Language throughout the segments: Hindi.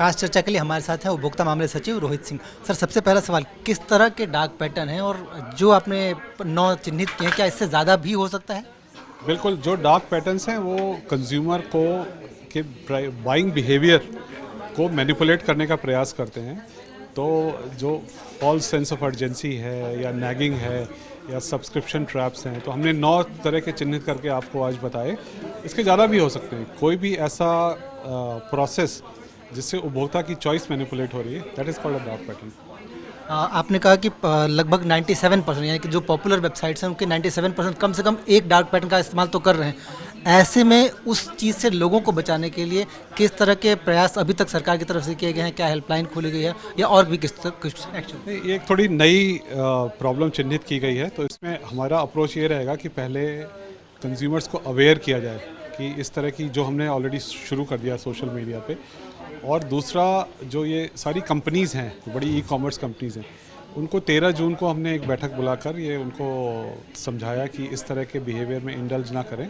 खास चर्चा के लिए हमारे साथ हैं उपभोक्ता मामले सचिव रोहित सिंह। सर, सबसे पहला सवाल, किस तरह के डार्क पैटर्न हैं और जो आपने 9 चिन्हित किए हैं, क्या इससे ज़्यादा भी हो सकता है? बिल्कुल, जो डार्क पैटर्न्स हैं वो कंज्यूमर को के बाइंग बिहेवियर को मैनिपुलेट करने का प्रयास करते हैं। तो जो फॉल्स सेंस ऑफ अर्जेंसी है या नैगिंग है या सब्सक्रिप्शन ट्रैप्स हैं, तो हमने 9 तरह के चिन्हित करके आपको आज बताए। इसके ज़्यादा भी हो सकते हैं। कोई भी ऐसा प्रोसेस जिससे उपभोक्ता की चॉइस मैनिपुलेट हो रही है, that is called a dark pattern. आपने कहा कि लगभग 97% यानी कि जो पॉपुलर वेबसाइट्स हैं उनके 97% कम से कम एक डार्क पैटर्न का इस्तेमाल तो कर रहे हैं। ऐसे में उस चीज़ से लोगों को बचाने के लिए किस तरह के प्रयास अभी तक सरकार की तरफ से किए गए हैं? क्या हेल्पलाइन खोली गई है या और भी कुछ एक्शन? ये एक थोड़ी नई प्रॉब्लम चिन्हित की गई है, तो इसमें हमारा अप्रोच ये रहेगा कि पहले कंज्यूमर्स को अवेयर किया जाए कि इस तरह की जो हमने ऑलरेडी शुरू कर दिया सोशल मीडिया पे। और दूसरा, जो ये सारी कंपनीज़ हैं, बड़ी ई कॉमर्स कंपनीज़ हैं, उनको 13 जून को हमने एक बैठक बुलाकर ये उनको समझाया कि इस तरह के बिहेवियर में इंडल्ज ना करें।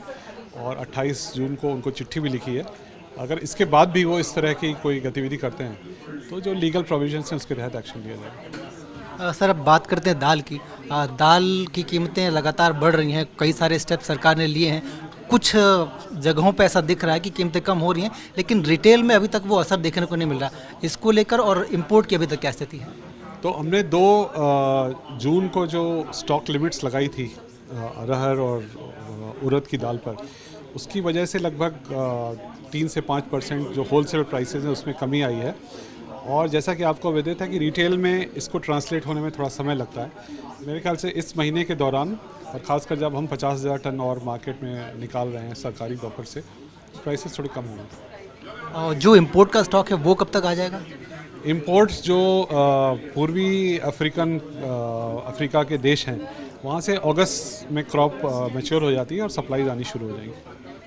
और 28 जून को उनको चिट्ठी भी लिखी है। अगर इसके बाद भी वो इस तरह की कोई गतिविधि करते हैं तो जो लीगल प्रोविजंस हैं उसके तहत एक्शन लिया जाएगा। सर, अब बात करते हैं दाल की। दाल की कीमतें लगातार बढ़ रही हैं, कई सारे स्टेप सरकार ने लिए हैं। कुछ जगहों पे ऐसा दिख रहा है कि कीमतें कम हो रही हैं, लेकिन रिटेल में अभी तक वो असर देखने को नहीं मिल रहा। इसको लेकर और इम्पोर्ट की अभी तक क्या स्थिति है? तो हमने 2 जून को जो स्टॉक लिमिट्स लगाई थी अरहर और उड़द की दाल पर, उसकी वजह से लगभग 3 से 5% जो होलसेल प्राइसेस हैं उसमें कमी आई है। और जैसा कि आपको विदित है कि रिटेल में इसको ट्रांसलेट होने में थोड़ा समय लगता है। मेरे ख्याल से इस महीने के दौरान, और ख़ासकर जब हम 50,000 टन और मार्केट में निकाल रहे हैं सरकारी बफर से, प्राइसेस थोड़ी कम होंगे। और जो इम्पोर्ट का स्टॉक है वो कब तक आ जाएगा? इंपोर्ट्स जो पूर्वी अफ्रीका के देश हैं, वहाँ से अगस्त में क्रॉप मैच्योर हो जाती है और सप्लाईज आनी शुरू हो जाएंगी।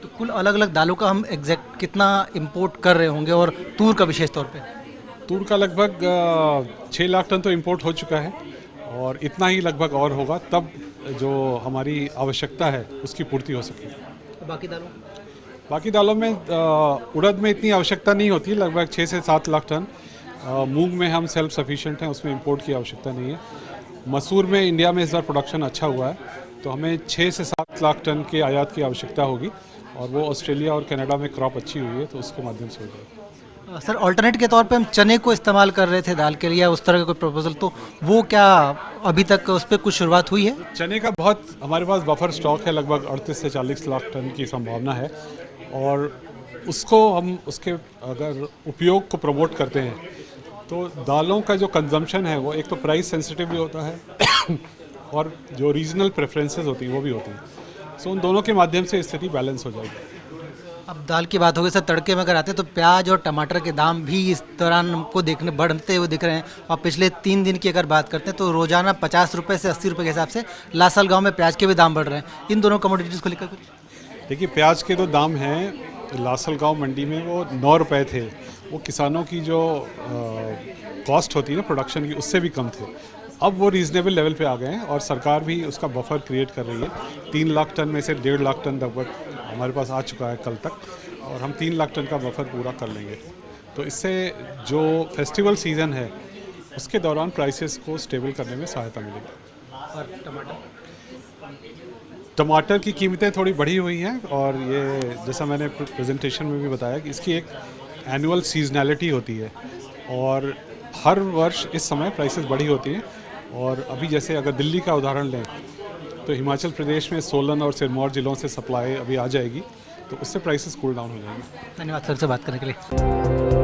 तो कुल अलग अलग दालों का हम एग्जैक्ट कितना इंपोर्ट कर रहे होंगे, और तूर का विशेष तौर पे? तूर का लगभग 6 लाख टन तो इंपोर्ट हो चुका है और इतना ही लगभग और होगा, तब जो हमारी आवश्यकता है उसकी पूर्ति हो सकेगी। तो बाकी दालों में उड़द में इतनी आवश्यकता नहीं होती, लगभग 6 से 7 लाख टन। मूंग में हम सेल्फ सफिशिएंट हैं, उसमें इंपोर्ट की आवश्यकता नहीं है। मसूर में इंडिया में इस बार प्रोडक्शन अच्छा हुआ है, तो हमें 6 से 7 लाख टन के आयात की आवश्यकता होगी, और वो ऑस्ट्रेलिया और कनाडा में क्रॉप अच्छी हुई है तो उसके माध्यम से हो जाएगी। सर, अल्टरनेट के तौर पे हम चने को इस्तेमाल कर रहे थे दाल के लिए, उस तरह का कोई प्रपोजल, तो वो क्या अभी तक उस पर कुछ शुरुआत हुई है? चने का बहुत हमारे पास बफर स्टॉक है, लगभग 38 से 40 लाख टन की संभावना है। और उसको हम उसके अगर उपयोग को प्रमोट करते हैं तो दालों का जो कंजम्पशन है वो एक तो प्राइस सेंसिटिव भी होता है और जो रीजनल प्रेफरेंसेस होती हैं वो भी होती हैं। सो उन दोनों के माध्यम से स्थिति बैलेंस हो जाएगी। अब दाल की बात हो गई सर, तड़के में अगर आते हैं तो प्याज और टमाटर के दाम भी इस दौरान हमको देखने बढ़ते हुए दिख रहे हैं। और पिछले 3 दिन की अगर बात करते हैं तो रोजाना 50 रुपये से 80 रुपये के हिसाब से लासलगांव में प्याज के भी दाम बढ़ रहे हैं। इन दोनों कमोडिटीज़ को लेकर कुछ? देखिए, प्याज के जो दाम हैं लासलगांव मंडी में वो 9 रुपये थे। वो किसानों की जो कॉस्ट होती है ना प्रोडक्शन की, उससे भी कम थे। अब वो रीजनेबल लेवल पे आ गए हैं और सरकार भी उसका बफर क्रिएट कर रही है। 3 लाख टन में से 1.5 लाख टन लगभग हमारे पास आ चुका है कल तक, और हम 3 लाख टन का बफर पूरा कर लेंगे। तो इससे जो फेस्टिवल सीज़न है उसके दौरान प्राइसेस को स्टेबल करने में सहायता मिलेगी। और टमाटर की कीमतें थोड़ी बढ़ी हुई हैं, और ये जैसा मैंने प्रेजेंटेशन में भी बताया कि इसकी एक एनुअल सीजनैलिटी होती है, और हर वर्ष इस समय प्राइसेस बढ़ी होती हैं। और अभी जैसे अगर दिल्ली का उदाहरण लें तो हिमाचल प्रदेश में सोलन और सिरमौर जिलों से सप्लाई अभी आ जाएगी, तो उससे प्राइसेस कूल डाउन हो जाएंगे। धन्यवाद सर से बात करने के लिए।